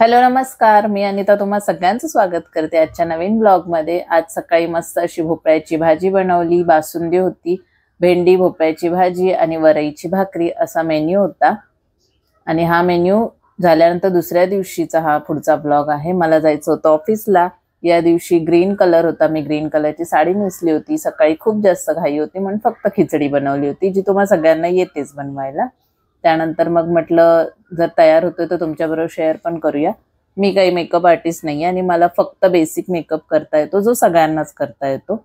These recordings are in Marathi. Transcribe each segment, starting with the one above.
हॅलो नमस्कार, मी अनिता तुम्हा सगळ्यांचं स्वागत करते आजच्या नवीन ब्लॉगमध्ये। आज सकाळी मस्त अशी भोपळ्याची भाजी बनवली, बासुंदी होती, भेंडी भोपळ्याची भाजी आणि वरईची भाकरी असा मेन्यू होता। आणि हा मेन्यू झाल्यानंतर दुसऱ्या दिवशीचा हा पुढचा ब्लॉग आहे। मला जायचं होतं ऑफिसला। या दिवशी ग्रीन कलर होता, मी ग्रीन कलरची साडी नेसली होती। सकाळी खूप जास्त घाई होती म्हणून फक्त खिचडी बनवली होती, जी तुम्हाला सगळ्यांना येतेच बनवायला। त्यानंतर मग म्हटलं जर तयार होतोय तर तुमच्याबरोबर शेअर पण करूया। मी काही मेकअप आर्टिस्ट नाही आणि मला फक्त बेसिक मेकअप करता येतो, जो सगळ्यांनाच करता येतो।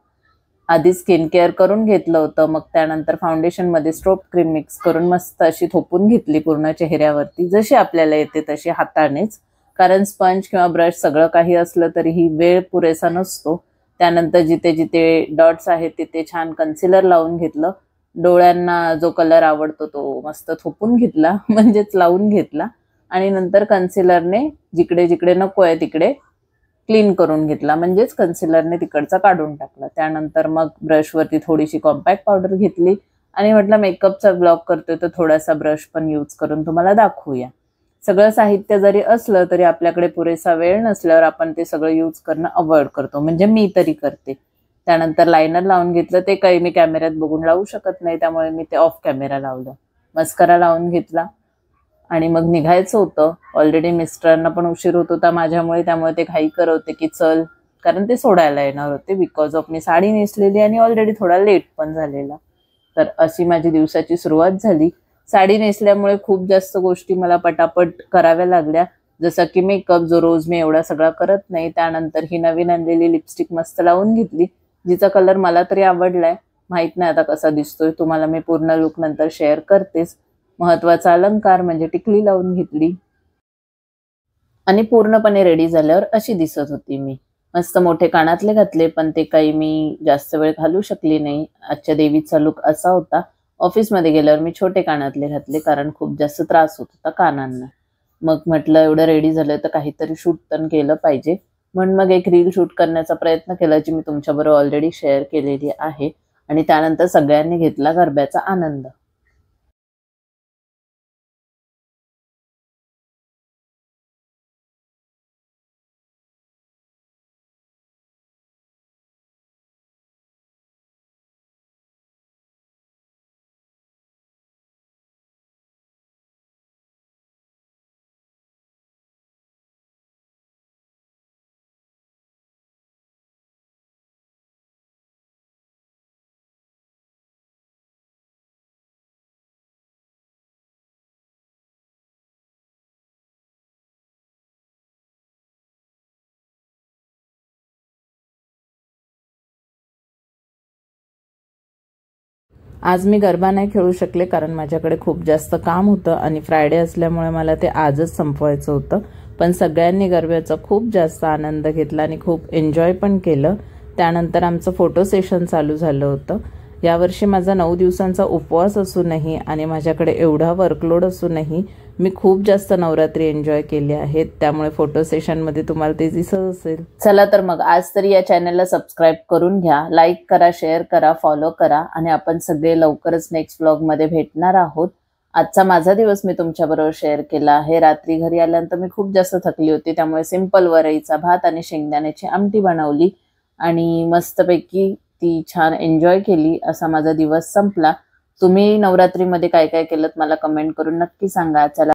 आधी स्किन केअर करून घेतलं होतं, मग त्यानंतर फाउंडेशन मध्ये स्ट्रोब क्रीम मिक्स करून मस्त अशी थोपून घेतली पूर्ण चेहऱ्यावरती, जशी आपल्याला येते तशी हातानेच। कारण स्पंज किंवा ब्रश सगळं काही असलं तरीही वेळ पुरेसा नसतो। त्यानंतर जिथे जिथे डॉट्स आहेत तिथे छान कन्सिलर लावून घेतलं। डोळ्यांना जो कलर आवडतो तो मस्त थोपून घेतला म्हणजेच लावून घेतला। आणि नंतर कन्सिलरने जिकडे जिकडे नको आहे तिकडे क्लीन करून घेतला, म्हणजेच कन्सिलरने तिकडचा काढून टाकला। त्यानंतर मग ब्रशवरती थोडीशी कॉम्पॅक्ट पावडर घेतली आणि म्हटलं मेकअपचा ब्लॉग करतोय तर थोडासा ब्रश पण यूज करून तुम्हाला दाखवूया। सगळं साहित्य जरी असलं तरी आपल्याकडे पुरेसा वेळ नसल्यावर आपण ते सगळं यूज करणं अवॉइड करतो, म्हणजे मी तरी करते। त्यानंतर लायनर लावून घेतलं, ते काही मी कॅमेऱ्यात बघून लावू शकत नाही त्यामुळे मी ते ऑफ कॅमेरा लावलं। मस्करा लावून घेतला आणि मग निघायचं होतं। ऑलरेडी मिस्टरांना पण उशीर होत होता माझ्यामुळे, त्यामुळे ते घाई करत होते की चल, कारण ते सोडायला येणार होते बिकॉज ऑफ मी साडी नेसलेली आणि ऑलरेडी थोडा लेट पण झालेला। तर अशी माझी दिवसाची सुरुवात झाली। साडी नेसल्यामुळे खूप जास्त गोष्टी मला पटापट कराव्या लागल्या, जसं की मेकअप जो रोज मी एवढा सगळा करत नाही। त्यानंतर ही नवीन आणलेली लिपस्टिक मस्त लावून घेतली, जिचा कलर मला तरी आवडलाय। माहित नाही आता कसा दिसतोय, तुम्हाला मी पूर्ण लुक नंतर शेअर करतेच। महत्वाचा अलंकार म्हणजे टिकली लावून घेतली आणि पूर्णपणे रेडी झाल्यावर अशी दिसत होती मी। मस्त मोठे कानातले घातले, पण ते काही मी जास्त वेळ घालू शकली नाही। आजच्या देवीचा लुक असा होता। ऑफिसमध्ये गेल्यावर मी छोटे कानातले घातले कारण खूप जास्त त्रास होत होता कानांना। मग म्हटलं एवढं रेडी झालं तर काहीतरी शूट पण केलं पाहिजे, म्हणून मग एक रील शूट करण्याचा प्रयत्न केला, जी मी तुमच्याबरोबर ऑलरेडी शेअर केलेली आहे। आणि त्यानंतर सगळ्यांनी घेतला गरब्याचा आनंद। आज मी गरबा नाही खेळू शकले कारण माझ्याकडे खूप जास्त काम होतं आणि फ्रायडे असल्यामुळे मला ते आजच संपवायचं होतं। पण सगळ्यांनी गरब्याचा खूप जास्त आनंद घेतला आणि खूप एन्जॉय पण केलं। त्यानंतर आमचं फोटो सेशन चालू झालं होतं। यावर्षी माझा 9 दिवसांचा उपवास असूनही आणि माझ्याकडे एवढा वर्कलोड असूनही मी खूप जास्त नवरात्री एन्जॉय केली आहे, त्यामुळे फोटो सेशनमध्ये तुम्हाला ते दिसत असेल। चला तर मग आज तरी या चॅनलला सबस्क्राईब करून घ्या, लाईक करा, शेअर करा, फॉलो करा आणि आपण सगळे लवकरच नेक्स्ट व्लॉगमध्ये भेटणार आहोत। आजचा माझा दिवस मी तुमच्याबरोबर शेअर केला आहे। रात्री घरी आल्यानंतर मी खूप जास्त थकली होती, त्यामुळे सिंपल वरईचा भात आणि शेंगदाण्याची आमटी बनवली आणि मस्तपैकी ती छान एन्जॉय केली। असा माझा दिवस संपला। तुम्ही नवरात्रीमध्ये काय काय केलं मला कमेंट करून नक्की सांगा। चला